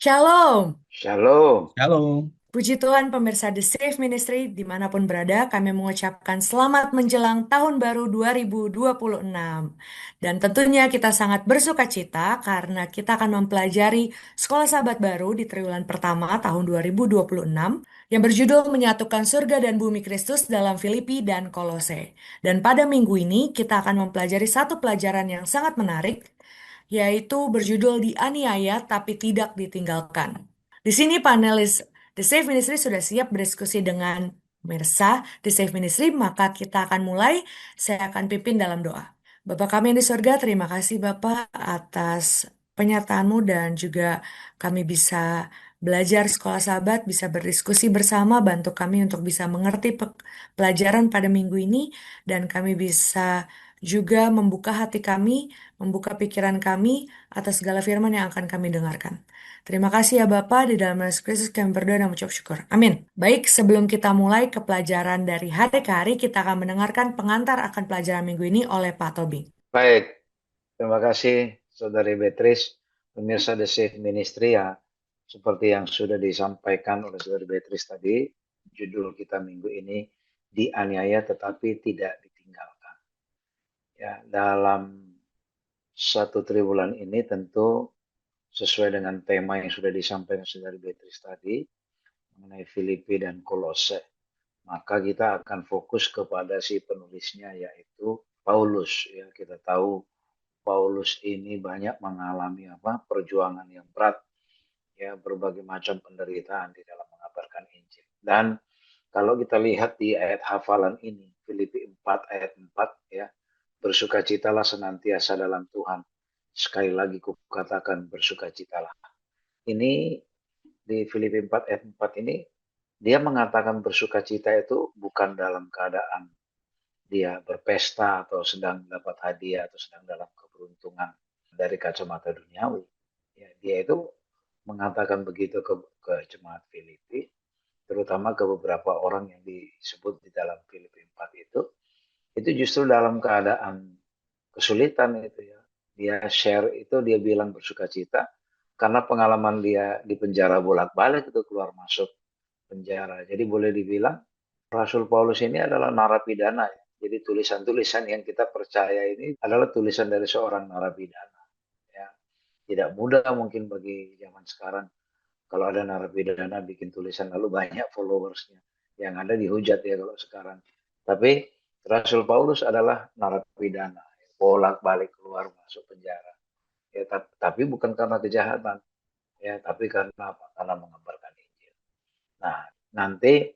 Shalom, Shalom. Halo, puji Tuhan pemirsa The Safe Ministry dimanapun berada, kami mengucapkan selamat menjelang tahun baru 2026. Dan tentunya kita sangat bersuka cita karena kita akan mempelajari Sekolah Sahabat Baru di triwulan pertama tahun 2026 yang berjudul Menyatukan Surga dan Bumi Kristus dalam Filipi dan Kolose. Dan pada minggu ini kita akan mempelajari satu pelajaran yang sangat menarik, yaitu berjudul Dianiaya Tapi Tidak Ditinggalkan. Di sini panelis The Safe Ministry sudah siap berdiskusi dengan pemirsa The Safe Ministry, maka kita akan mulai. Saya akan pimpin dalam doa. Bapa kami yang di surga, terima kasih Bapak atas penyertaanmu dan juga kami bisa belajar sekolah sahabat, bisa berdiskusi bersama, bantu kami untuk bisa mengerti pelajaran pada minggu ini, dan kami bisa juga membuka hati kami, membuka pikiran kami atas segala firman yang akan kami dengarkan. Terima kasih ya Bapak, di dalam nama Yesus Kristus kami berdoa dan mengucap syukur. Amin. Baik, sebelum kita mulai ke pelajaran dari hari ke hari, kita akan mendengarkan pengantar akan pelajaran minggu ini oleh Pak Tobing. Baik, terima kasih Saudari Beatrice, pemirsa The Safe Ministry ya. Seperti yang sudah disampaikan oleh Saudari Beatrice tadi, judul kita minggu ini dianiaya tetapi tidak ditinggalkan. Ya, dalam satu triwulan ini tentu sesuai dengan tema yang sudah disampaikan Saudari Beatrice tadi mengenai Filipi dan Kolose, maka kita akan fokus kepada si penulisnya yaitu Paulus. Ya, kita tahu Paulus ini banyak mengalami perjuangan yang berat, ya, berbagai macam penderitaan di dalam mengabarkan Injil. Dan kalau kita lihat di ayat hafalan ini, Filipi 4 ayat 4, ya, bersukacitalah senantiasa dalam Tuhan. Sekali lagi kukatakan bersukacitalah. Ini di Filipi 4 ayat 4 ini dia mengatakan bersukacita itu bukan dalam keadaan dia berpesta atau sedang dapat hadiah atau sedang dalam keberuntungan dari kacamata duniawi. Ya, dia itu mengatakan begitu ke jemaat Filipi, terutama ke beberapa orang yang disebut di dalam Filipi 4 itu justru dalam keadaan kesulitan itu ya. Dia share itu, dia bilang bersukacita karena pengalaman dia di penjara bolak-balik itu keluar masuk penjara. Jadi boleh dibilang Rasul Paulus ini adalah narapidana. Jadi tulisan-tulisan yang kita percaya ini adalah tulisan dari seorang narapidana. Ya. Tidak mudah mungkin bagi zaman sekarang kalau ada narapidana bikin tulisan lalu banyak followersnya. Yang ada dihujat ya kalau sekarang. Tapi Rasul Paulus adalah narapidana. Bolak-balik keluar masuk penjara. Ya, tapi bukan karena kejahatan. Ya, tapi karena apa? Karena mengabarkan Injil. Nah, nanti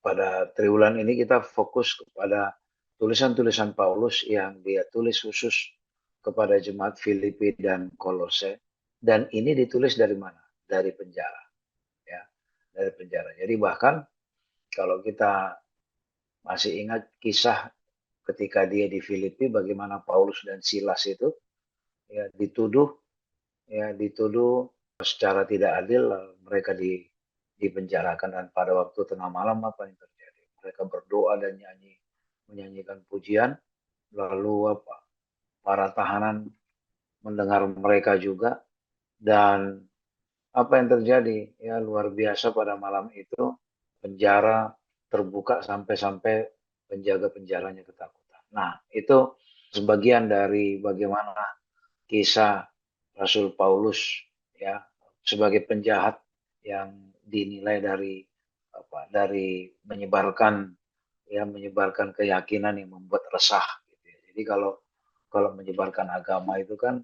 pada triwulan ini kita fokus kepada tulisan-tulisan Paulus yang dia tulis khusus kepada jemaat Filipi dan Kolose. Dan ini ditulis dari mana? Dari penjara. Ya, dari penjara. Jadi bahkan kalau kita masih ingat kisah ketika dia di Filipi, bagaimana Paulus dan Silas itu ya dituduh secara tidak adil, mereka dipenjarakan, dan pada waktu tengah malam apa yang terjadi? Mereka berdoa dan menyanyikan pujian, lalu para tahanan mendengar mereka juga, dan apa yang terjadi? Ya, luar biasa, pada malam itu penjara terbuka sampai-sampai penjaga penjaranya ketakutan. Nah, itu sebagian dari bagaimana kisah Rasul Paulus, ya, sebagai penjahat yang dinilai dari menyebarkan keyakinan yang membuat resah gitu ya. Jadi kalau kalau menyebarkan agama itu kan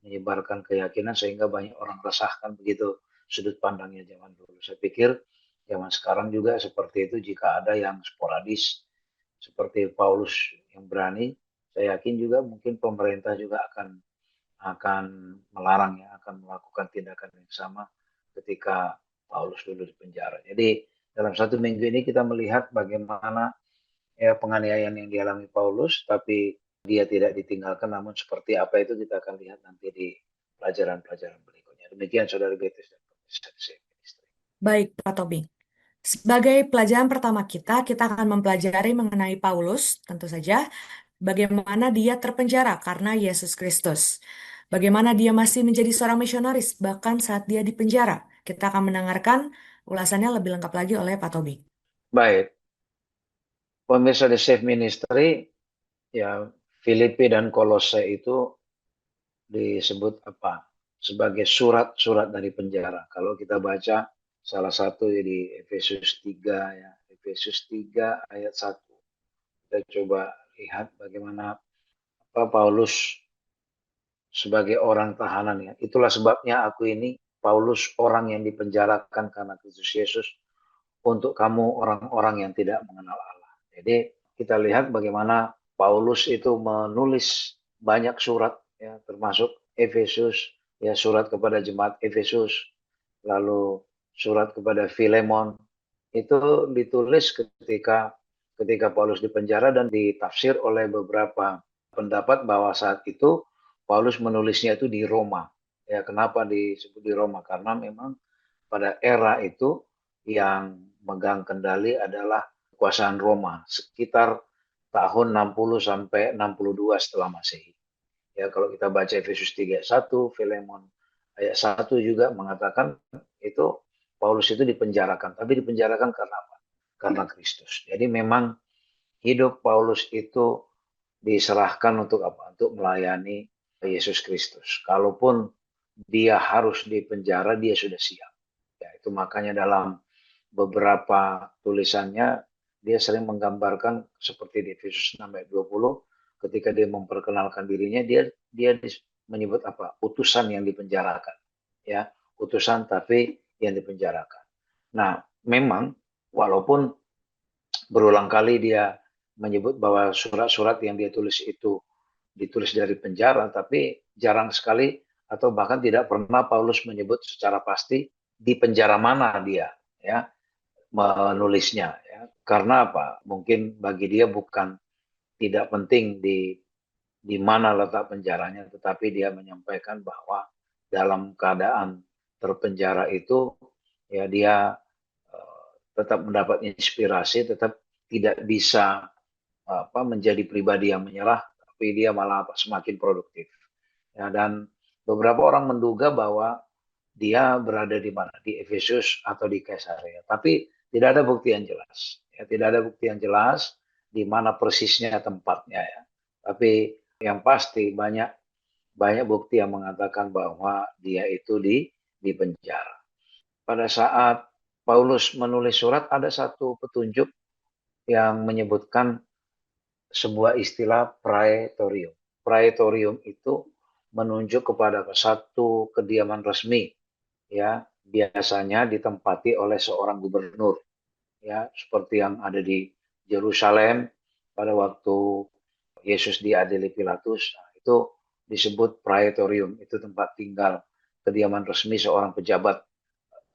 menyebarkan keyakinan sehingga banyak orang resah, kan begitu sudut pandangnya zaman dulu. Saya pikir zaman sekarang juga seperti itu, jika ada yang sporadis seperti Paulus yang berani, saya yakin juga mungkin pemerintah juga akan melarang, ya, akan melakukan tindakan yang sama ketika Paulus dulu di penjara. Jadi dalam satu minggu ini kita melihat bagaimana ya penganiayaan yang dialami Paulus, tapi dia tidak ditinggalkan. Namun seperti apa itu kita akan lihat nanti di pelajaran-pelajaran berikutnya. Demikian Saudara Beatrice dan pemirsa Ministry. Baik, Pak Tobing. Sebagai pelajaran pertama kita akan mempelajari mengenai Paulus, tentu saja, bagaimana dia terpenjara karena Yesus Kristus. bagaimana dia masih menjadi seorang misionaris bahkan saat dia di penjara. Kita akan mendengarkan ulasannya lebih lengkap lagi oleh Pak Tobing. Baik, pemirsa The Safe Ministry, ya Filipi dan Kolose itu disebut apa? Sebagai surat-surat dari penjara. Kalau kita baca salah satu di Efesus 3 ya, Efesus 3 ayat 1. Kita coba lihat bagaimana Paulus sebagai orang tahanan ya. Itulah sebabnya aku ini Paulus orang yang dipenjarakan karena Kristus Yesus untuk kamu orang-orang yang tidak mengenal Allah. Jadi kita lihat bagaimana Paulus itu menulis banyak surat ya, termasuk Efesus ya, surat kepada jemaat Efesus, lalu surat kepada Filemon itu ditulis ketika Paulus di penjara dan ditafsir oleh beberapa pendapat bahwa saat itu Paulus menulisnya itu di Roma. Ya, kenapa disebut di Roma? Karena memang pada era itu yang megang kendali adalah kekuasaan Roma sekitar tahun 60 sampai 62 setelah Masehi. Ya, kalau kita baca Efesus 3:1, Filemon ayat 1 juga mengatakan itu Paulus itu dipenjarakan, tapi dipenjarakan karena apa? Karena Kristus. Jadi memang hidup Paulus itu diserahkan untuk apa? Untuk melayani Yesus Kristus. Kalaupun dia harus dipenjara, dia sudah siap. Ya, itu makanya dalam beberapa tulisannya dia sering menggambarkan seperti di Efesus 6 ayat 20 ketika dia memperkenalkan dirinya dia menyebut apa? Utusan yang dipenjarakan. Ya, utusan tapi yang dipenjarakan. Nah, memang walaupun berulang kali dia menyebut bahwa surat-surat yang dia tulis itu ditulis dari penjara, tapi jarang sekali atau bahkan tidak pernah Paulus menyebut secara pasti di penjara mana dia ya menulisnya ya. Karena apa? Mungkin bagi dia bukan tidak penting di mana letak penjaranya, tetapi dia menyampaikan bahwa dalam keadaan terpenjara itu ya dia tetap mendapat inspirasi, tetap tidak bisa menjadi pribadi yang menyerah, tapi dia malah semakin produktif. Ya, dan beberapa orang menduga bahwa dia berada di mana, di Efesus atau di Kaisarea, tapi tidak ada bukti yang jelas. Ya, tidak ada bukti yang jelas di mana persisnya tempatnya ya. Tapi yang pasti banyak banyak bukti yang mengatakan bahwa dia itu di penjara. Pada saat Paulus menulis surat ada satu petunjuk yang menyebutkan sebuah istilah praetorium. Praetorium itu menunjuk kepada satu kediaman resmi ya, biasanya ditempati oleh seorang gubernur ya, seperti yang ada di Yerusalem pada waktu Yesus diadili Pilatus. Nah, itu disebut praetorium, itu tempat tinggal kediaman resmi seorang pejabat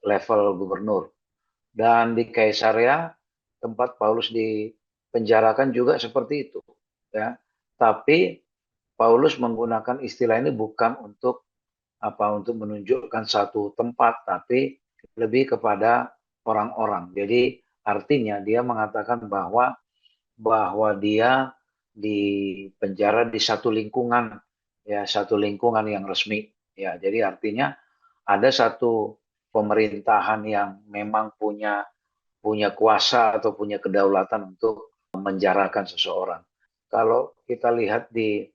level gubernur. Dan di Kaisarea tempat Paulus dipenjarakan juga seperti itu ya. Tapi Paulus menggunakan istilah ini bukan untuk menunjukkan satu tempat, tapi lebih kepada orang-orang. Jadi artinya dia mengatakan bahwa dia di penjara di satu lingkungan ya, satu lingkungan yang resmi ya. Jadi artinya ada satu pemerintahan yang memang punya punya kuasa atau punya kedaulatan untuk menjarakan seseorang. Kalau kita lihat di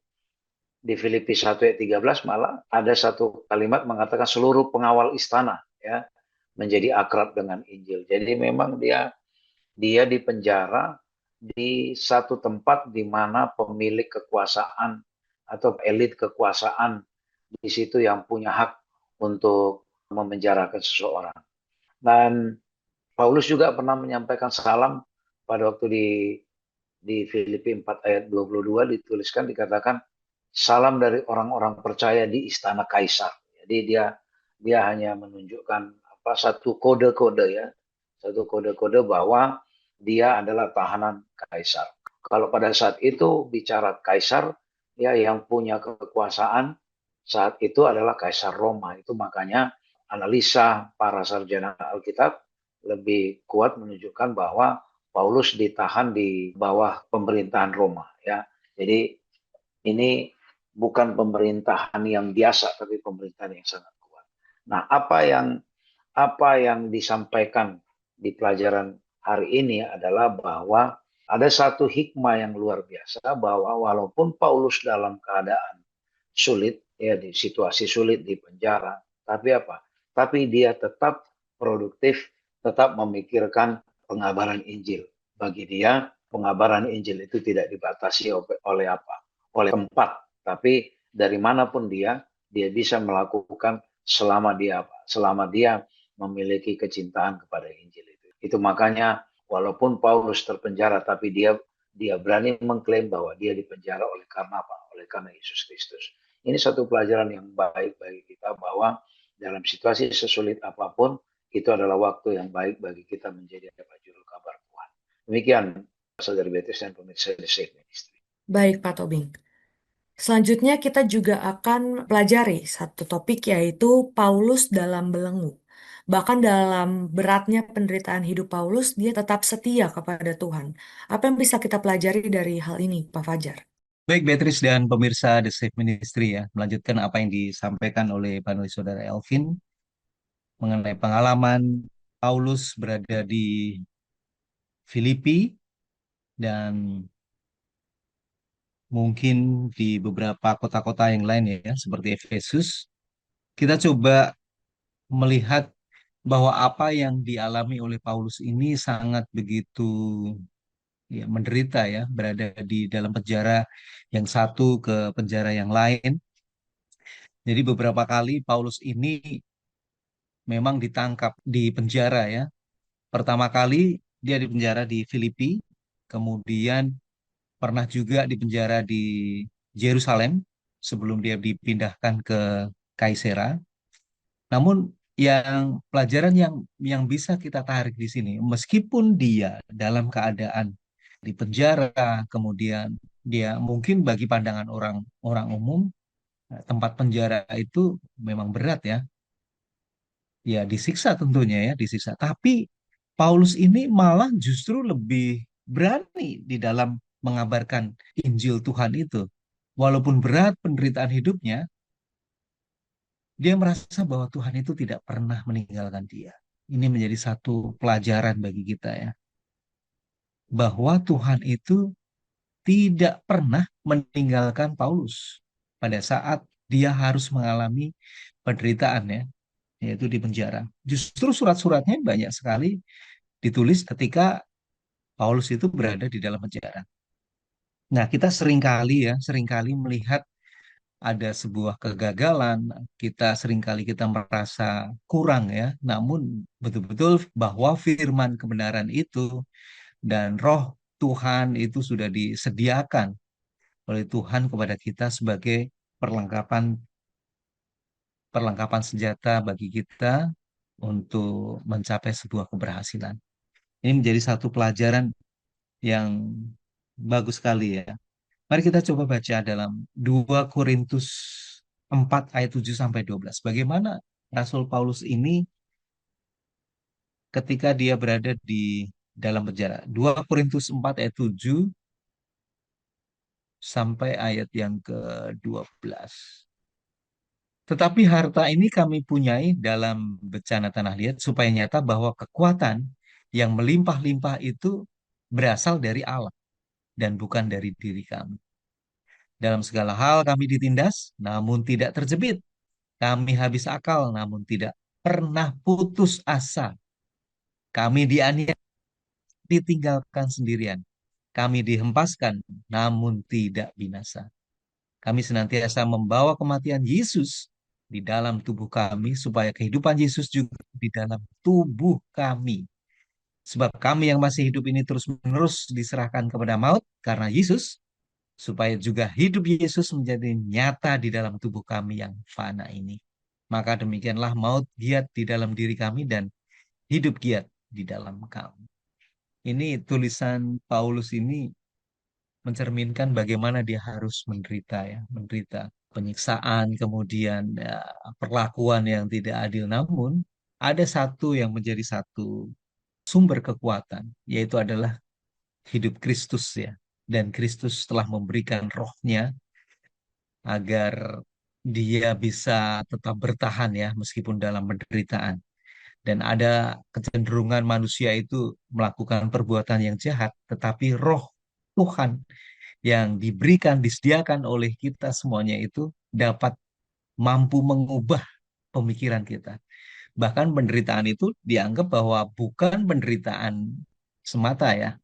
Filipi 1 ayat 13 malah ada satu kalimat mengatakan seluruh pengawal istana ya menjadi akrab dengan Injil. Jadi memang dia dipenjara di satu tempat di mana pemilik kekuasaan atau elit kekuasaan di situ yang punya hak untuk memenjarakan seseorang. Dan Paulus juga pernah menyampaikan salam pada waktu di Filipi 4 ayat 22 dituliskan dikatakan salam dari orang-orang percaya di istana Kaisar. Jadi dia hanya menunjukkan satu kode-kode ya, satu kode-kode bahwa dia adalah tahanan Kaisar. Kalau pada saat itu bicara Kaisar ya yang punya kekuasaan saat itu adalah Kaisar Roma. Itu makanya analisa para sarjana Alkitab lebih kuat menunjukkan bahwa Paulus ditahan di bawah pemerintahan Roma ya. Jadi ini bukan pemerintahan yang biasa, tapi pemerintahan yang sangat kuat. Nah, apa yang disampaikan di pelajaran hari ini adalah bahwa ada satu hikmah yang luar biasa bahwa walaupun Paulus dalam keadaan sulit, ya di situasi sulit di penjara, tapi apa? Tapi dia tetap produktif, tetap memikirkan pengabaran Injil. Bagi dia, pengabaran Injil itu tidak dibatasi oleh apa? Oleh tempat, tapi dari manapun dia bisa melakukan selama dia memiliki kecintaan kepada Injil itu. Itu makanya walaupun Paulus terpenjara, tapi dia berani mengklaim bahwa dia dipenjara oleh karena apa? Oleh karena Yesus Kristus. Ini satu pelajaran yang baik bagi kita bahwa dalam situasi sesulit apapun, itu adalah waktu yang baik bagi kita menjadi apa juru kabar Tuhan. Demikian, saudari Beatrice dan pemirsa The Safe Ministry. Baik, Pak Tobing. Selanjutnya kita juga akan pelajari satu topik yaitu Paulus dalam belenggu. Bahkan dalam beratnya penderitaan hidup Paulus, dia tetap setia kepada Tuhan. Apa yang bisa kita pelajari dari hal ini, Pak Fajar? Baik, Beatrice dan pemirsa The Safe Ministry ya, melanjutkan apa yang disampaikan oleh panelis saudara Elvin mengenai pengalaman Paulus berada di Filipi dan mungkin di beberapa kota-kota yang lain ya, seperti Efesus. Kita coba melihat bahwa apa yang dialami oleh Paulus ini sangat begitu ya menderita ya, berada di dalam penjara yang satu ke penjara yang lain. Jadi beberapa kali Paulus ini memang ditangkap di penjara ya. Pertama kali dia di penjara di Filipi, kemudian pernah juga di penjara di Yerusalem sebelum dia dipindahkan ke Kaisera. Namun yang pelajaran yang bisa kita tarik di sini, meskipun dia dalam keadaan di penjara, kemudian dia mungkin bagi pandangan orang orang umum tempat penjara itu memang berat ya, ya disiksa tentunya ya disiksa. Tapi Paulus ini malah justru lebih berani di dalam mengabarkan Injil Tuhan itu. Walaupun berat penderitaan hidupnya, dia merasa bahwa Tuhan itu tidak pernah meninggalkan dia. Ini menjadi satu pelajaran bagi kita ya, bahwa Tuhan itu tidak pernah meninggalkan Paulus pada saat dia harus mengalami penderitaan ya, yaitu di penjara. Justru surat-suratnya banyak sekali ditulis ketika Paulus itu berada di dalam penjara. Nah, kita seringkali melihat ada sebuah kegagalan, kita merasa kurang ya. Namun betul-betul bahwa firman kebenaran itu dan roh Tuhan itu sudah disediakan oleh Tuhan kepada kita sebagai perlengkapan perlengkapan senjata bagi kita untuk mencapai sebuah keberhasilan. Ini menjadi satu pelajaran yang bagus sekali ya. Mari kita coba baca dalam 2 Korintus 4 ayat 7 sampai 12. Bagaimana Rasul Paulus ini ketika dia berada di dalam penjara. 2 Korintus 4 ayat 7 sampai ayat yang ke-12. Tetapi harta ini kami punyai dalam bencana tanah liat supaya nyata bahwa kekuatan yang melimpah-limpah itu berasal dari Allah dan bukan dari diri kami. Dalam segala hal kami ditindas, namun tidak terjepit. Kami habis akal, namun tidak pernah putus asa. Kami dianiaya, ditinggalkan sendirian. Kami dihempaskan, namun tidak binasa. Kami senantiasa membawa kematian Yesus di dalam tubuh kami, supaya kehidupan Yesus juga di dalam tubuh kami. Sebab kami yang masih hidup ini terus-menerus diserahkan kepada maut karena Yesus, supaya juga hidup Yesus menjadi nyata di dalam tubuh kami yang fana ini. Maka demikianlah maut giat di dalam diri kami dan hidup giat di dalam kami. Ini tulisan Paulus ini mencerminkan bagaimana dia harus menderita ya, menderita penyiksaan, kemudian ya, perlakuan yang tidak adil. Namun ada satu yang menjadi satu sumber kekuatan, yaitu adalah hidup Kristus ya. Dan Kristus telah memberikan rohnya agar dia bisa tetap bertahan ya meskipun dalam penderitaan. Dan ada kecenderungan manusia itu melakukan perbuatan yang jahat, tetapi roh Tuhan yang diberikan, disediakan oleh kita semuanya itu dapat mampu mengubah pemikiran kita. Bahkan penderitaan itu dianggap bahwa bukan penderitaan semata ya.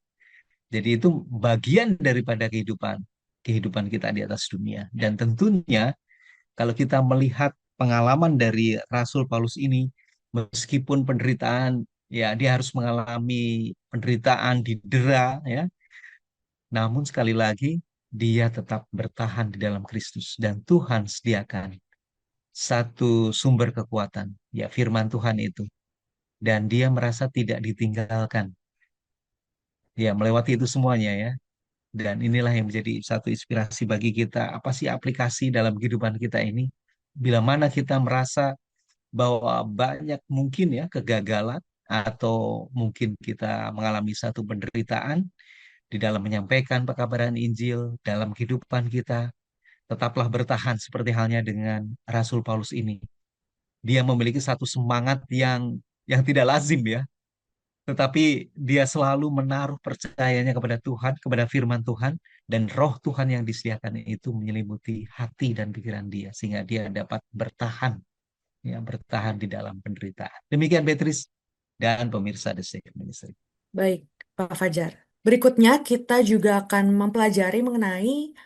Jadi itu bagian daripada kehidupan kita di atas dunia. Dan tentunya kalau kita melihat pengalaman dari Rasul Paulus ini, meskipun penderitaan, ya dia harus mengalami penderitaan, didera, ya, namun sekali lagi dia tetap bertahan di dalam Kristus dan Tuhan sediakan satu sumber kekuatan, ya firman Tuhan itu, dan dia merasa tidak ditinggalkan, ya melewati itu semuanya ya. Dan inilah yang menjadi satu inspirasi bagi kita. Apa sih aplikasi dalam kehidupan kita ini? Bila mana kita merasa bahwa banyak mungkin ya kegagalan atau mungkin kita mengalami satu penderitaan di dalam menyampaikan pekabaran Injil dalam kehidupan kita, tetaplah bertahan seperti halnya dengan Rasul Paulus ini. Dia memiliki satu semangat yang tidak lazim ya, tetapi dia selalu menaruh percayanya kepada Tuhan, kepada firman Tuhan, dan roh Tuhan yang disediakan itu menyelimuti hati dan pikiran dia, sehingga dia dapat bertahan, ya, bertahan di dalam penderitaan. Demikian Beatrice dan pemirsa The Safe Ministry. Baik, Pak Fajar. Berikutnya kita juga akan mempelajari mengenai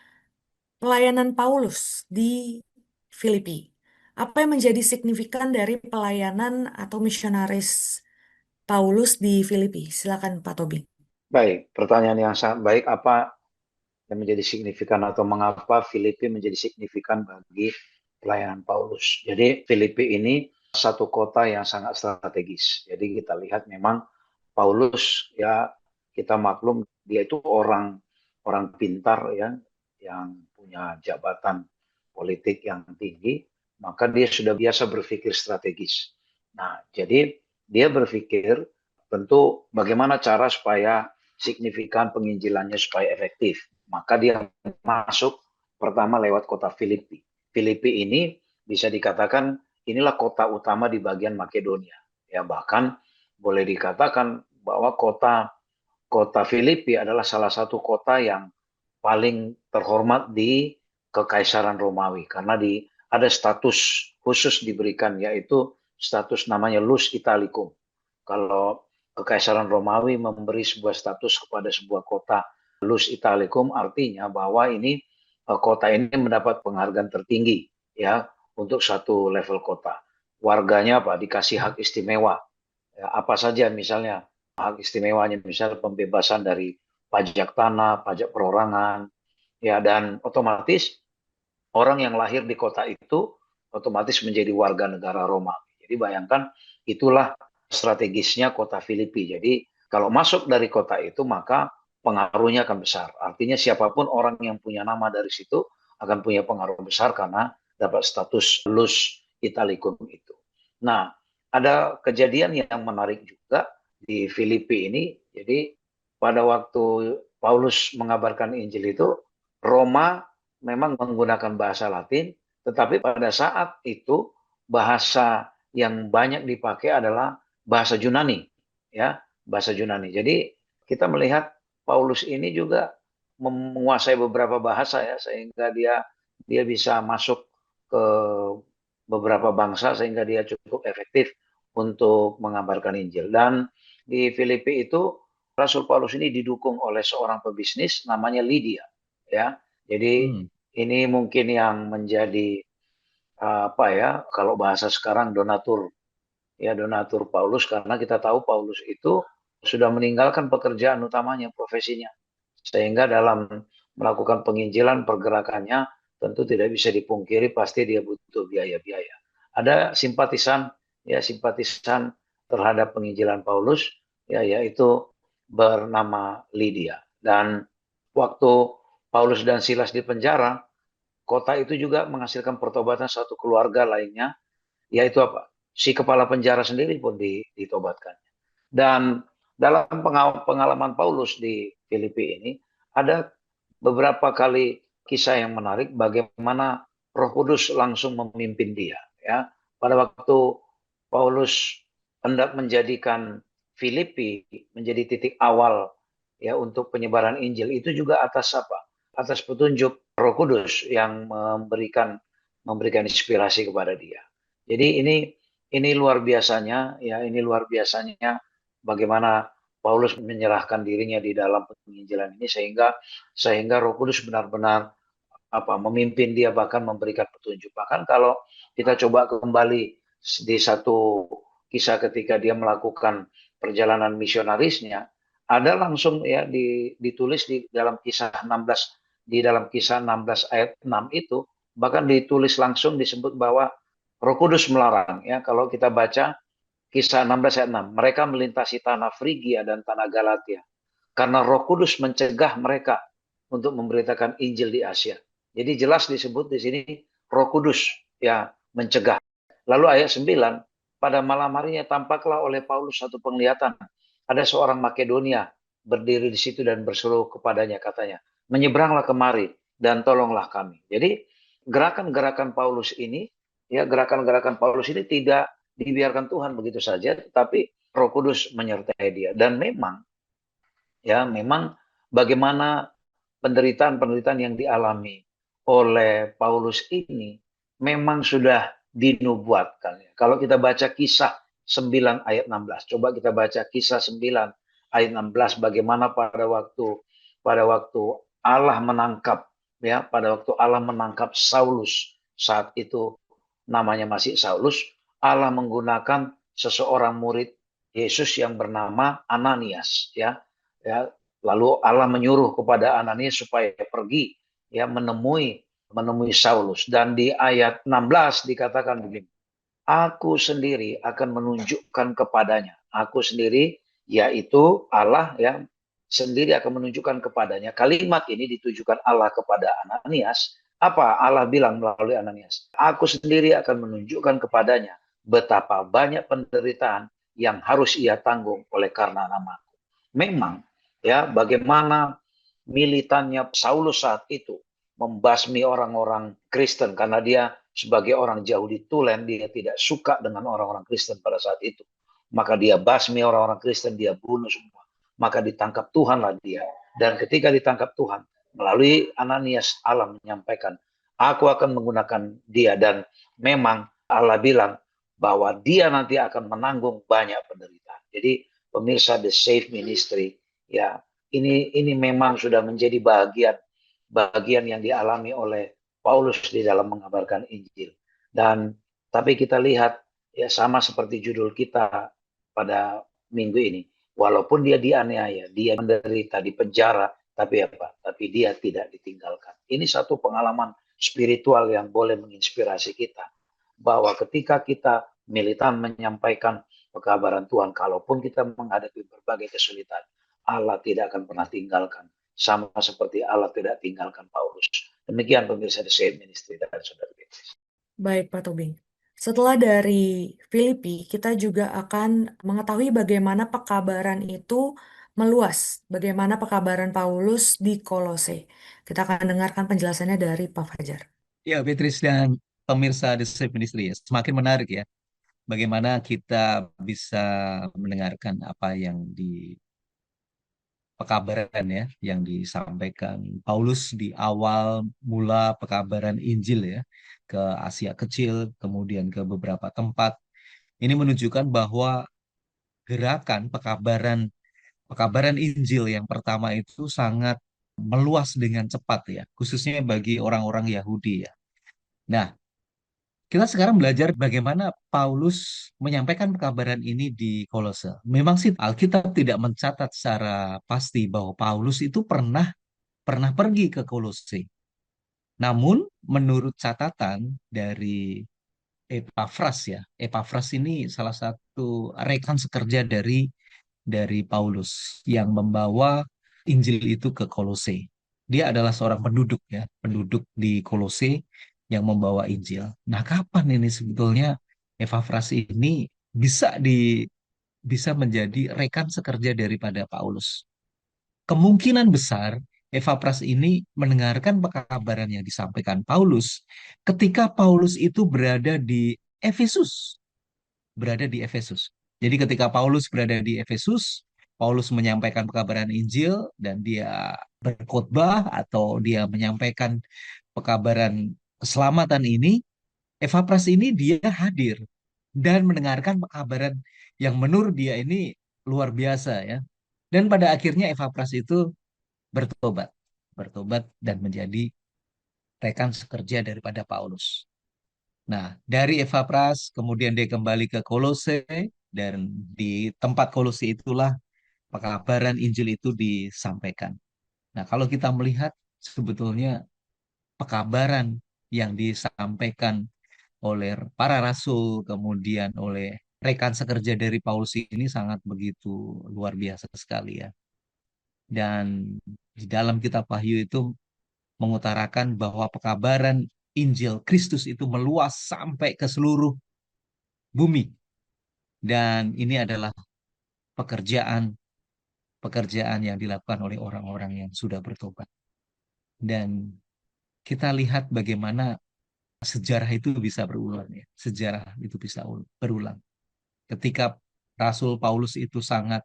pelayanan Paulus di Filipi. Apa yang menjadi signifikan dari pelayanan atau misionaris Paulus di Filipi? Silakan Pak Tobi. Baik, pertanyaan yang sangat baik. Apa yang menjadi signifikan atau mengapa Filipi menjadi signifikan bagi pelayanan Paulus? Jadi Filipi ini satu kota yang sangat strategis. Jadi kita lihat memang Paulus ya, kita maklum dia itu orang orang pintar ya, yang punya jabatan politik yang tinggi, maka dia sudah biasa berpikir strategis. Nah, jadi dia berpikir tentu bagaimana cara supaya signifikan penginjilannya supaya efektif. Maka dia masuk pertama lewat kota Filipi. Filipi ini bisa dikatakan inilah kota utama di bagian Makedonia. Ya, bahkan boleh dikatakan bahwa kota kota Filipi adalah salah satu kota yang paling terhormat di Kekaisaran Romawi karena ada status khusus diberikan, yaitu status namanya Lus Italicum. Kalau Kekaisaran Romawi memberi sebuah status kepada sebuah kota Lus Italicum, artinya bahwa ini kota ini mendapat penghargaan tertinggi ya untuk satu level kota. Warganya apa? Dikasih hak istimewa. Ya, apa saja misalnya hak istimewanya, misalnya pembebasan dari pajak tanah, pajak perorangan, ya, dan otomatis orang yang lahir di kota itu otomatis menjadi warga negara Roma. Jadi bayangkan itulah strategisnya kota Filipi. Jadi kalau masuk dari kota itu maka pengaruhnya akan besar. Artinya siapapun orang yang punya nama dari situ akan punya pengaruh besar karena dapat status Lus Italicum itu. Nah, ada kejadian yang menarik juga di Filipi ini. Jadi pada waktu Paulus mengabarkan Injil itu, Roma memang menggunakan bahasa Latin, tetapi pada saat itu bahasa yang banyak dipakai adalah bahasa Yunani, ya, bahasa Yunani. Jadi kita melihat Paulus ini juga menguasai beberapa bahasa ya, sehingga dia bisa masuk ke beberapa bangsa sehingga dia cukup efektif untuk mengabarkan Injil. Dan di Filipi itu Rasul Paulus ini didukung oleh seorang pebisnis namanya Lydia, ya. Jadi Hmm. ini mungkin yang menjadi apa ya, kalau bahasa sekarang donatur, ya, donatur Paulus, karena kita tahu Paulus itu sudah meninggalkan pekerjaan utamanya, profesinya, sehingga dalam melakukan penginjilan pergerakannya tentu tidak bisa dipungkiri pasti dia butuh biaya-biaya. Ada simpatisan, ya, simpatisan terhadap penginjilan Paulus, ya, yaitu bernama Lydia. Dan waktu Paulus dan Silas di penjara, kota itu juga menghasilkan pertobatan satu keluarga lainnya, yaitu apa? Si kepala penjara sendiri pun ditobatkan. Dan dalam pengalaman Paulus di Filipi ini, ada beberapa kali kisah yang menarik bagaimana Roh Kudus langsung memimpin dia. Ya, pada waktu Paulus hendak menjadikan Filipi menjadi titik awal ya untuk penyebaran Injil itu juga atas apa? Atas petunjuk Roh Kudus yang memberikan inspirasi kepada dia. Jadi ini luar biasanya ya, ini luar biasanya bagaimana Paulus menyerahkan dirinya di dalam penginjilan ini sehingga Roh Kudus benar-benar memimpin dia bahkan memberikan petunjuk. Bahkan kalau kita coba kembali di satu kisah ketika dia melakukan perjalanan misionarisnya, ada langsung ya ditulis di dalam kisah 16 ayat 6 itu bahkan ditulis langsung disebut bahwa Roh Kudus melarang ya. Kalau kita baca kisah 16 ayat 6, mereka melintasi tanah Frigia dan tanah Galatia karena Roh Kudus mencegah mereka untuk memberitakan Injil di Asia. Jadi jelas disebut di sini Roh Kudus ya mencegah. Lalu ayat 9, pada malam harinya tampaklah oleh Paulus satu penglihatan. Ada seorang Makedonia berdiri di situ dan berseru kepadanya katanya, menyeberanglah kemari dan tolonglah kami. Jadi gerakan-gerakan Paulus ini tidak dibiarkan Tuhan begitu saja, tetapi Roh Kudus menyertai dia. Dan memang bagaimana penderitaan-penderitaan yang dialami oleh Paulus ini memang sudah dinubuatkan. Kalau kita baca kisah 9 ayat 16, coba kita baca kisah 9 ayat 16 bagaimana pada waktu Allah menangkap Saulus saat itu namanya masih Saulus, Allah menggunakan seseorang murid Yesus yang bernama Ananias ya. Lalu Allah menyuruh kepada Ananias supaya pergi ya menemui Saulus, dan di ayat 16 dikatakan begini, aku sendiri akan menunjukkan kepadanya. Aku sendiri yaitu Allah yang sendiri akan menunjukkan kepadanya. Kalimat ini ditujukan Allah kepada Ananias. Apa Allah bilang melalui Ananias? Aku sendiri akan menunjukkan kepadanya betapa banyak penderitaan yang harus ia tanggung oleh karena namaku. Memang ya bagaimana militannya Saulus saat itu membasmi orang-orang Kristen karena dia sebagai orang Yahudi tulen, dia tidak suka dengan orang-orang Kristen pada saat itu. Maka dia basmi orang-orang Kristen, dia bunuh semua. Maka ditangkap Tuhanlah dia. Dan ketika ditangkap Tuhan, melalui Ananias Allah menyampaikan, aku akan menggunakan dia. Dan memang Allah bilang bahwa dia nanti akan menanggung banyak penderitaan. Jadi pemirsa The Safe Ministry, ya ini memang sudah menjadi bagian yang dialami oleh Paulus di dalam mengabarkan Injil. Dan tapi kita lihat ya sama seperti judul kita pada minggu ini, walaupun dia dianiaya, dia menderita di penjara, tapi apa? Tapi dia tidak ditinggalkan. Ini satu pengalaman spiritual yang boleh menginspirasi kita bahwa ketika kita militan menyampaikan pekabaran Tuhan, kalaupun kita menghadapi berbagai kesulitan, Allah tidak akan pernah tinggalkan. Sama seperti Allah tidak tinggalkan Paulus. Demikian pemirsa The Same Ministry dan Saudara Beatrice. Baik, Pak Tobing. Setelah dari Filipi, kita juga akan mengetahui bagaimana pekabaran itu meluas, bagaimana pekabaran Paulus di Kolose. Kita akan dengarkan penjelasannya dari Pak Fajar. Ya, Beatrice dan pemirsa The Safe Ministry ya, semakin menarik ya. Bagaimana kita bisa mendengarkan apa yang di pekabaran ya, yang disampaikan Paulus di awal mula pekabaran Injil ya, ke Asia Kecil, kemudian ke beberapa tempat. Ini menunjukkan bahwa gerakan pekabaran Injil yang pertama itu sangat meluas dengan cepat ya, khususnya bagi orang-orang Yahudi ya. Nah, kita sekarang belajar bagaimana Paulus menyampaikan pekabaran ini di Kolose. Memang sih Alkitab tidak mencatat secara pasti bahwa Paulus itu pernah pernah pergi ke Kolose. Namun menurut catatan dari Epafras ya, Epafras ini salah satu rekan sekerja dari Paulus yang membawa Injil itu ke Kolose. Dia adalah seorang penduduk ya, penduduk di Kolose yang membawa Injil. Nah, kapan ini sebetulnya Epafras ini bisa menjadi rekan sekerja daripada Paulus? Kemungkinan besar Epafras ini mendengarkan pekabaran yang disampaikan Paulus ketika Paulus itu berada di Efesus, berada di Efesus. Jadi ketika Paulus berada di Efesus, Paulus menyampaikan pekabaran Injil dan dia berkhotbah atau dia menyampaikan pekabaran keselamatan ini, Epafras ini dia hadir dan mendengarkan pekabaran yang menurut dia ini luar biasa ya. Dan pada akhirnya Epafras itu bertobat, bertobat dan menjadi rekan sekerja daripada Paulus. Nah, dari Epafras kemudian dia kembali ke Kolose dan di tempat Kolose itulah pekabaran Injil itu disampaikan. Nah, kalau kita melihat sebetulnya pekabaran yang disampaikan oleh para rasul, kemudian oleh rekan sekerja dari Paulus ini sangat begitu luar biasa sekali ya. Dan di dalam kitab Wahyu itu mengutarakan bahwa pekabaran Injil Kristus itu meluas sampai ke seluruh bumi. Dan ini adalah pekerjaan pekerjaan yang dilakukan oleh orang-orang yang sudah bertobat. Dan kita lihat bagaimana sejarah itu bisa berulang ya. Sejarah itu bisa berulang. Ketika Rasul Paulus itu sangat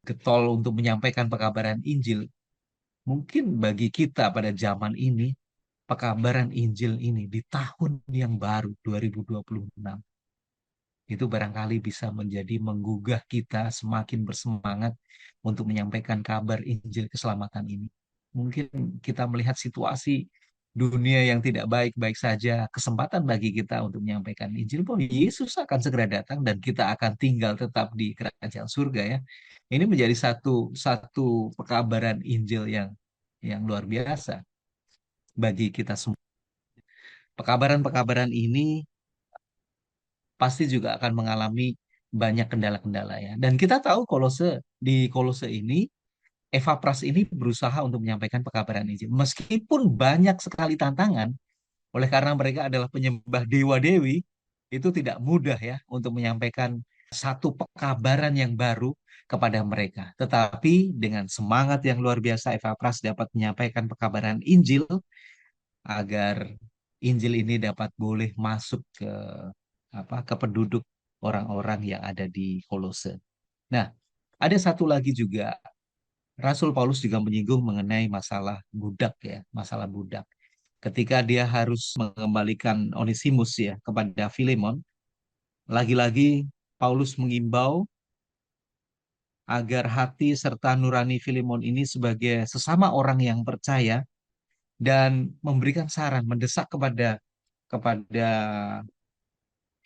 getol untuk menyampaikan pekabaran Injil, mungkin bagi kita pada zaman ini, pekabaran Injil ini di tahun yang baru 2026 itu barangkali bisa menjadi menggugah kita semakin bersemangat untuk menyampaikan kabar Injil keselamatan ini. Mungkin kita melihat situasi dunia yang tidak baik-baik saja, kesempatan bagi kita untuk menyampaikan Injil bahwa Yesus akan segera datang dan kita akan tinggal tetap di kerajaan surga ya. Ini menjadi satu satu pekabaran Injil yang luar biasa bagi kita semua. Pekabaran-pekabaran ini pasti juga akan mengalami banyak kendala-kendala ya. Dan kita tahu di Kolose ini Eva Pras ini berusaha untuk menyampaikan pekabaran Injil. Meskipun banyak sekali tantangan, oleh karena mereka adalah penyembah dewa-dewi, itu tidak mudah ya untuk menyampaikan satu pekabaran yang baru kepada mereka. Tetapi dengan semangat yang luar biasa, Eva Pras dapat menyampaikan pekabaran Injil agar Injil ini dapat boleh masuk ke penduduk orang-orang yang ada di Kolose. Nah, ada satu lagi juga Rasul Paulus juga menyinggung mengenai masalah budak ya, masalah budak. Ketika dia harus mengembalikan Onesimus ya kepada Filemon, lagi-lagi Paulus mengimbau agar hati serta nurani Filemon ini sebagai sesama orang yang percaya dan memberikan saran, mendesak kepada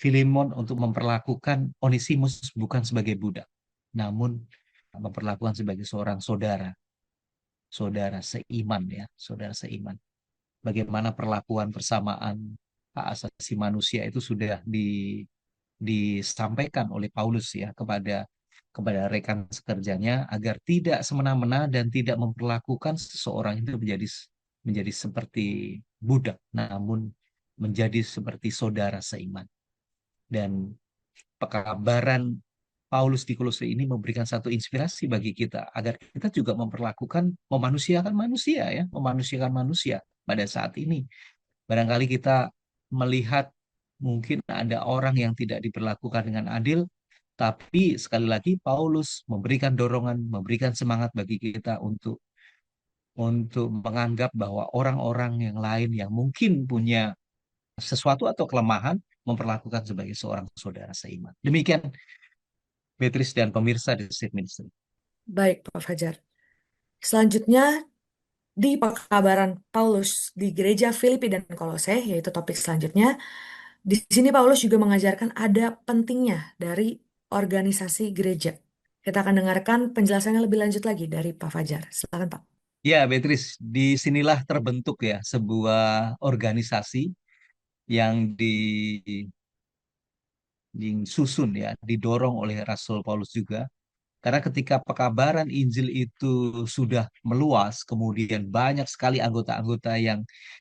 Filemon untuk memperlakukan Onesimus bukan sebagai budak, namun memperlakukan sebagai seorang saudara, saudara seiman ya, saudara seiman. Bagaimana perlakuan persamaan hak asasi manusia itu sudah disampaikan oleh Paulus ya kepada rekan sekerjanya agar tidak semena-mena dan tidak memperlakukan seseorang itu menjadi seperti budak, namun menjadi seperti saudara seiman. Dan pekabaran Paulus di Kolose ini memberikan satu inspirasi bagi kita agar kita juga memanusiakan manusia ya, memanusiakan manusia pada saat ini. Barangkali kita melihat mungkin ada orang yang tidak diperlakukan dengan adil, tapi sekali lagi Paulus memberikan dorongan, memberikan semangat bagi kita untuk menganggap bahwa orang-orang yang lain yang mungkin punya sesuatu atau kelemahan memperlakukan sebagai seorang saudara seiman. Demikian Beatrice dan pemirsa di Safe Ministry. Baik, Pak Fajar. Selanjutnya, di pekabaran Paulus di gereja Filipi dan Kolose, yaitu topik selanjutnya, di sini Paulus juga mengajarkan ada pentingnya dari organisasi gereja. Kita akan dengarkan penjelasannya lebih lanjut lagi dari Pak Fajar. Silakan, Pak. Ya, Beatrice, disinilah terbentuk ya sebuah organisasi yang disusun ya, didorong oleh Rasul Paulus juga. Karena ketika pekabaran Injil itu sudah meluas, kemudian banyak sekali anggota-anggota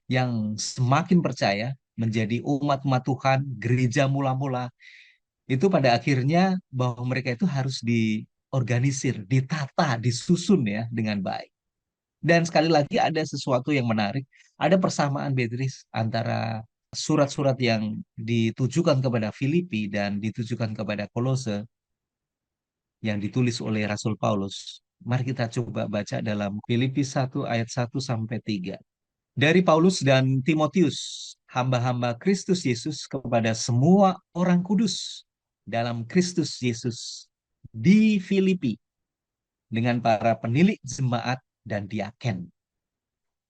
yang semakin percaya menjadi umat-umat Tuhan, gereja mula-mula, itu pada akhirnya bahwa mereka itu harus diorganisir, ditata, disusun ya dengan baik. Dan sekali lagi ada sesuatu yang menarik, ada persamaan Beatrice antara surat-surat yang ditujukan kepada Filipi dan ditujukan kepada Kolose yang ditulis oleh Rasul Paulus. Mari kita coba baca dalam Filipi 1 ayat 1 sampai 3. Dari Paulus dan Timotius, hamba-hamba Kristus Yesus kepada semua orang kudus dalam Kristus Yesus di Filipi dengan para penilik jemaat dan diaken.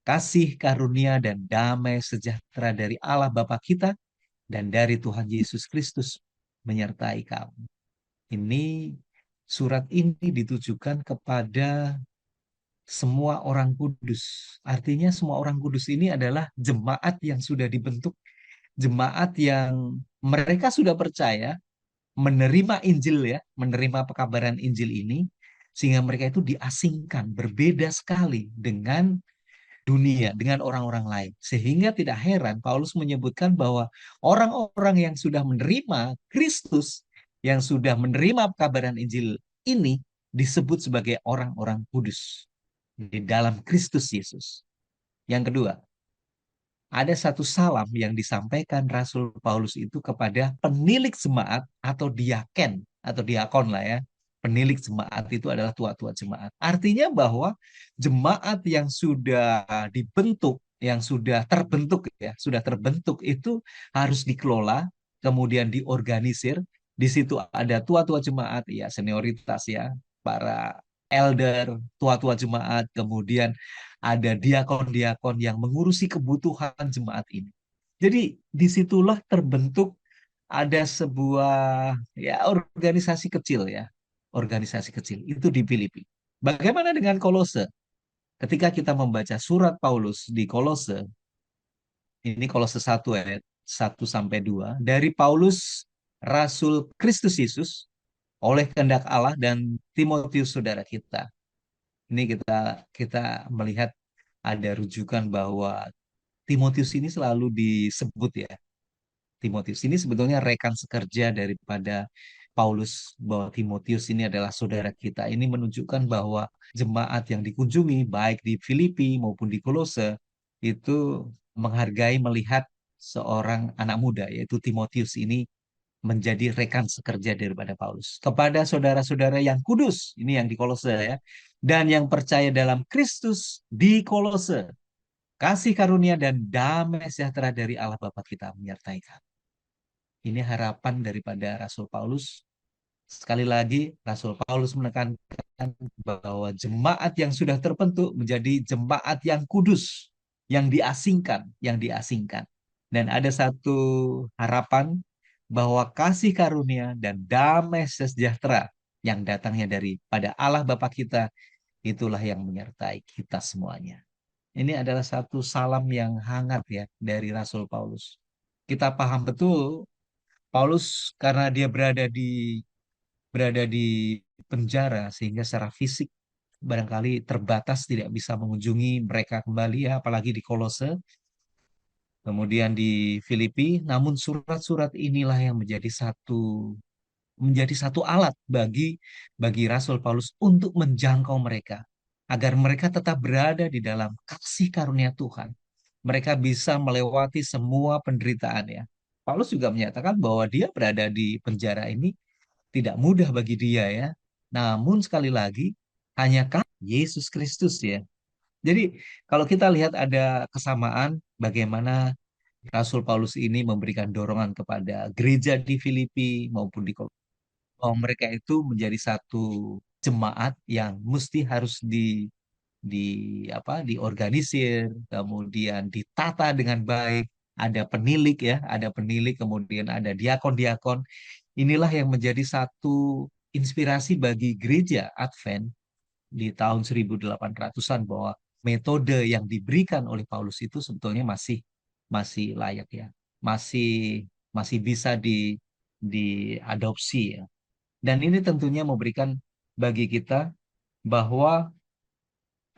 Kasih karunia dan damai sejahtera dari Allah Bapa kita dan dari Tuhan Yesus Kristus menyertai kamu. Ini surat ini ditujukan kepada semua orang kudus. Artinya semua orang kudus ini adalah jemaat yang sudah dibentuk, jemaat yang mereka sudah percaya menerima Injil ya, menerima pekabaran Injil ini, sehingga mereka itu diasingkan, berbeda sekali dengan dunia, dengan orang-orang lain. Sehingga tidak heran Paulus menyebutkan bahwa orang-orang yang sudah menerima Kristus, yang sudah menerima pekabaran Injil ini disebut sebagai orang-orang kudus di dalam Kristus Yesus. Yang kedua, ada satu salam yang disampaikan Rasul Paulus itu kepada penilik jemaat atau diaken atau diakon lah ya. Penilik jemaat itu adalah tua-tua jemaat. Artinya bahwa jemaat yang sudah dibentuk, yang sudah terbentuk ya, sudah terbentuk itu harus dikelola, kemudian diorganisir. Di situ ada tua-tua jemaat ya, senioritas ya, para elder, tua-tua jemaat, kemudian ada diakon-diakon yang mengurusi kebutuhan jemaat ini. Jadi disitulah terbentuk ada sebuah ya organisasi kecil ya, organisasi kecil itu di Filipi. Bagaimana dengan Kolose? Ketika kita membaca surat Paulus di Kolose, ini Kolose 1 ayat 1 sampai 2, dari Paulus Rasul Kristus Yesus oleh kehendak Allah dan Timotius saudara kita. Ini kita melihat ada rujukan bahwa Timotius ini selalu disebut ya. Timotius ini sebetulnya rekan sekerja daripada Paulus, bahwa Timotius ini adalah saudara kita. Ini menunjukkan bahwa jemaat yang dikunjungi baik di Filipi maupun di Kolose itu menghargai melihat seorang anak muda yaitu Timotius ini menjadi rekan sekerja daripada Paulus. Kepada saudara-saudara yang kudus, ini yang di Kolose ya, dan yang percaya dalam Kristus di Kolose, kasih karunia dan damai sejahtera dari Allah Bapa kita menyertai kami. Ini harapan daripada Rasul Paulus. Sekali lagi, Rasul Paulus menekankan bahwa jemaat yang sudah terbentuk menjadi jemaat yang kudus, yang diasingkan, yang diasingkan. Dan ada satu harapan bahwa kasih karunia dan damai sejahtera yang datangnya daripada Allah Bapa kita, itulah yang menyertai kita semuanya. Ini adalah satu salam yang hangat ya dari Rasul Paulus. Kita paham betul Paulus karena dia berada di penjara sehingga secara fisik barangkali terbatas tidak bisa mengunjungi mereka kembali ya apalagi di Kolose kemudian di Filipi namun surat-surat inilah yang menjadi satu alat bagi Rasul Paulus untuk menjangkau mereka agar mereka tetap berada di dalam kasih karunia Tuhan. Mereka bisa melewati semua penderitaan ya. Paulus juga menyatakan bahwa dia berada di penjara ini tidak mudah bagi dia ya. Namun sekali lagi hanya Yesus Kristus ya. Jadi kalau kita lihat ada kesamaan bagaimana Rasul Paulus ini memberikan dorongan kepada gereja di Filipi maupun di bahwa mereka itu menjadi satu jemaat yang mesti harus di diorganisir, kemudian ditata dengan baik, ada penilik ya, ada penilik, kemudian ada diakon-diakon. Inilah yang menjadi satu inspirasi bagi gereja Advent di tahun 1800-an bahwa metode yang diberikan oleh Paulus itu sebetulnya masih masih layak ya, masih masih bisa diadopsi ya. Dan ini tentunya memberikan bagi kita bahwa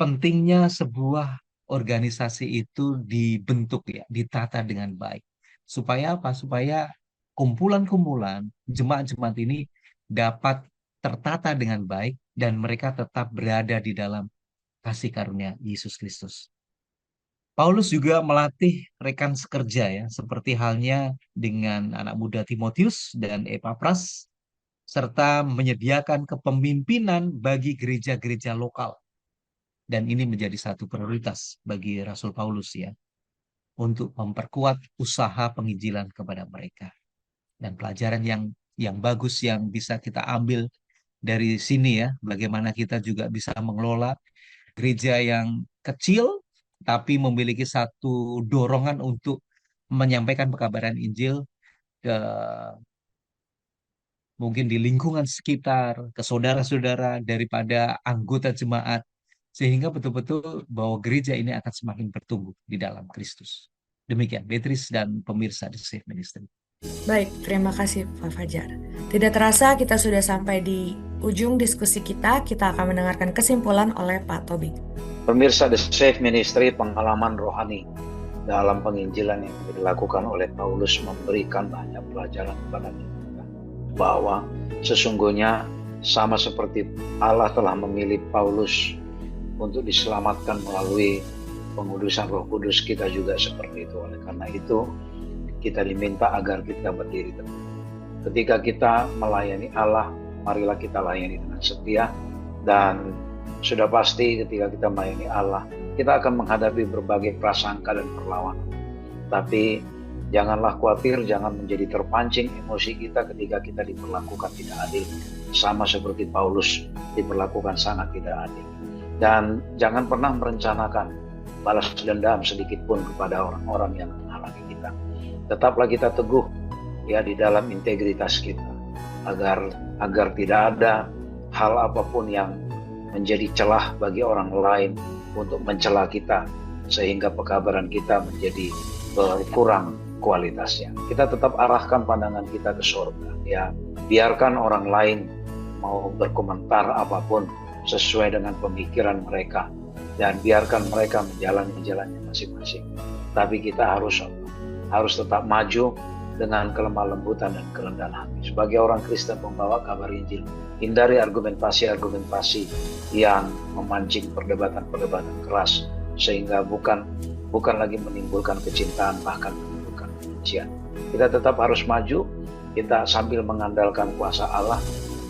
pentingnya sebuah organisasi itu dibentuk ya, ditata dengan baik. Supaya apa? Supaya kumpulan-kumpulan jemaat-jemaat ini dapat tertata dengan baik dan mereka tetap berada di dalam kasih karunia Yesus Kristus. Paulus juga melatih rekan sekerja ya, seperti halnya dengan anak muda Timotius dan Epapras, serta menyediakan kepemimpinan bagi gereja-gereja lokal. Dan ini menjadi satu prioritas bagi Rasul Paulus ya, untuk memperkuat usaha penginjilan kepada mereka. Dan pelajaran yang bagus yang bisa kita ambil dari sini ya, bagaimana kita juga bisa mengelola gereja yang kecil, tapi memiliki satu dorongan untuk menyampaikan pekabaran Injil ke mungkin di lingkungan sekitar, ke saudara-saudara daripada anggota jemaat, sehingga betul-betul bahwa gereja ini akan semakin bertumbuh di dalam Kristus. Demikian, Beatrice dan pemirsa The Safe Ministry. Baik, terima kasih Pak Fajar. Tidak terasa kita sudah sampai di ujung diskusi kita. Kita akan mendengarkan kesimpulan oleh Pak Tobi. Pemirsa The Safe Ministry, pengalaman rohani dalam penginjilan yang dilakukan oleh Paulus memberikan banyak pelajaran kepada kita, bahwa sesungguhnya sama seperti Allah telah memilih Paulus untuk diselamatkan melalui pengudusan Roh Kudus, kita juga seperti itu. Oleh karena itu, kita diminta agar kita berdiri teguh. Ketika kita melayani Allah, marilah kita layani dengan setia, dan sudah pasti ketika kita melayani Allah, kita akan menghadapi berbagai prasangka dan perlawanan. Tapi janganlah khawatir, jangan menjadi terpancing emosi kita ketika kita diperlakukan tidak adil, sama seperti Paulus diperlakukan sangat tidak adil. Dan jangan pernah merencanakan balas dendam sedikit pun kepada orang-orang yang menghalangi kita. Tetaplah kita teguh ya di dalam integritas kita, agar tidak ada hal apapun yang menjadi celah bagi orang lain untuk mencela kita, sehingga pekabaran kita menjadi berkurang kualitasnya. Kita tetap arahkan pandangan kita ke surga ya. Biarkan orang lain mau berkomentar apapun sesuai dengan pemikiran mereka, dan biarkan mereka menjalani jalannya masing-masing. Tapi kita harus tetap maju dengan kelemah lembutan dan kerendahan hati. Sebagai orang Kristen pembawa kabar Injil, hindari argumentasi-argumentasi yang memancing perdebatan-perdebatan keras, sehingga bukan lagi menimbulkan kecintaan, bahkan menimbulkan kebencian. Kita tetap harus maju, kita sambil mengandalkan kuasa Allah,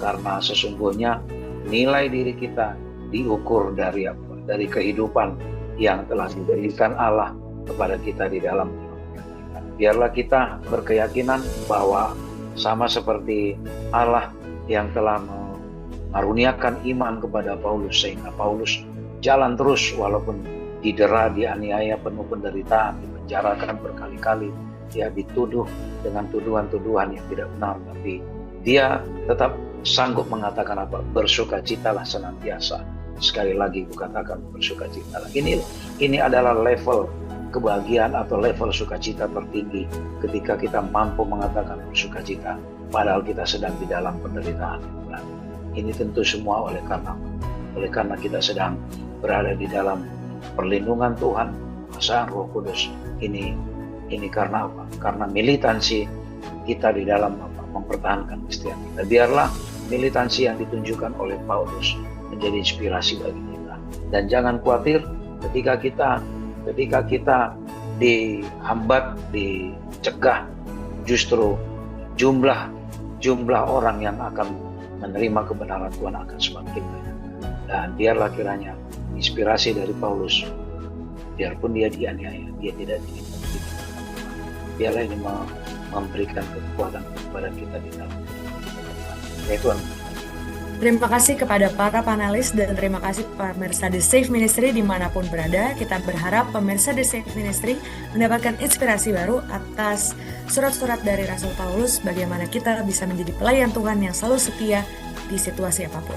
karena sesungguhnya nilai diri kita diukur dari kehidupan yang telah diberikan Allah kepada kita di dalam. Biarlah kita berkeyakinan bahwa sama seperti Allah yang telah mengaruniakan iman kepada Paulus, sehingga Paulus jalan terus walaupun didera, dianiaya, penuh penderitaan, dipenjarakan berkali-kali, dia dituduh dengan tuduhan-tuduhan yang tidak benar, tapi dia tetap sanggup mengatakan apa? Bersukacitalah senantiasa. Sekali lagi kukatakan bersukacitalah. Ini adalah level kebahagiaan atau level sukacita tertinggi ketika kita mampu mengatakan bersukacita padahal kita sedang di dalam penderitaan. Ini tentu semua oleh karena kita sedang berada di dalam perlindungan Tuhan, kuasa Roh Kudus. Ini karena apa? Karena militansi kita di dalam mempertahankan kesetiaan kita. Biarlah militansi yang ditunjukkan oleh Paulus menjadi inspirasi bagi kita. Dan jangan khawatir ketika kita dihambat, dicegah, justru jumlah orang yang akan menerima kebenaran Tuhan akan semakin banyak. Dan biarlah kiranya inspirasi dari Paulus, biarpun dia dianiaya, dia tidak diintimidasi. Biarlah ini memberikan kekuatan kepada kita di dalam kehidupan. Tuhan. Terima kasih kepada para panelis dan terima kasih pemirsa The Safe Ministry dimanapun berada. Kita berharap pemirsa The Safe Ministry mendapatkan inspirasi baru atas surat-surat dari Rasul Paulus, bagaimana kita bisa menjadi pelayan Tuhan yang selalu setia di situasi apapun.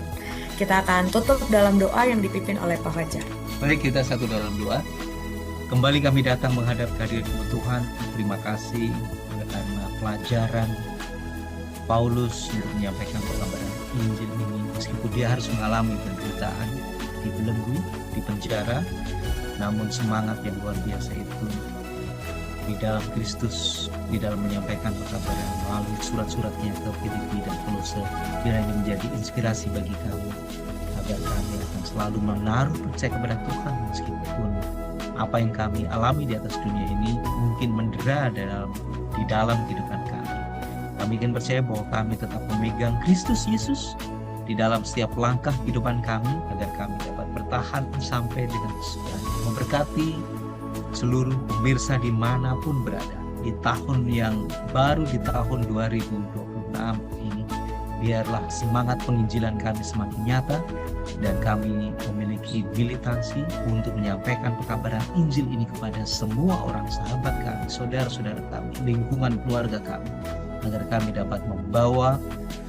Kita akan tutup dalam doa yang dipimpin oleh Pak Fajar. Baik, kita satu dalam doa. Kembali kami datang menghadap kehadirat Tuhan. Terima kasih karena pelajaran Paulus untuk menyampaikan pekabaran Injil ini, meskipun dia harus mengalami penderitaan, dibelenggu, dipenjara, namun semangat yang luar biasa itu di dalam Kristus, di dalam menyampaikan pekabaran melalui surat-suratnya ke Filipi dan Kolose, kiranya menjadi inspirasi bagi kami agar kami akan selalu menaruh percaya kepada Tuhan meskipun apa yang kami alami di atas dunia ini mungkin mendera di dalam kehidupan kami. Kami ingin percaya bahwa kami tetap memegang Kristus Yesus di dalam setiap langkah kehidupan kami agar kami dapat bertahan sampai dengan kesudahan. Memberkati seluruh pemirsa dimanapun berada di tahun yang baru, di tahun 2026 ini. Biarlah semangat penginjilan kami semakin nyata dan kami memiliki militansi untuk menyampaikan pekabaran Injil ini kepada semua orang, sahabat kami, saudara-saudara kami, lingkungan keluarga kami, agar kami dapat membawa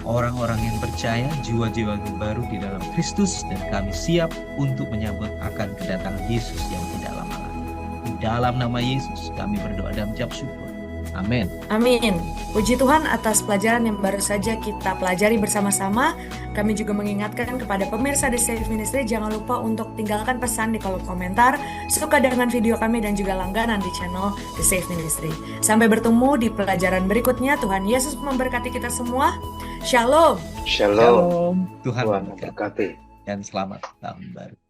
orang-orang yang percaya, jiwa-jiwa yang baru di dalam Kristus, dan kami siap untuk menyambut akan kedatangan Yesus yang tidak lama lagi. Di dalam nama Yesus kami berdoa dan mengucap syukur. Amin. Amin. Puji Tuhan atas pelajaran yang baru saja kita pelajari bersama-sama. Kami juga mengingatkan kepada pemirsa The Safe Ministry, jangan lupa untuk tinggalkan pesan di kolom komentar, suka dengan video kami, dan juga langganan di channel The Safe Ministry. Sampai bertemu di pelajaran berikutnya. Tuhan Yesus memberkati kita semua. Shalom. Shalom. Shalom. Tuhan Tuhan memberkati memberkati. dan selamat tahun baru.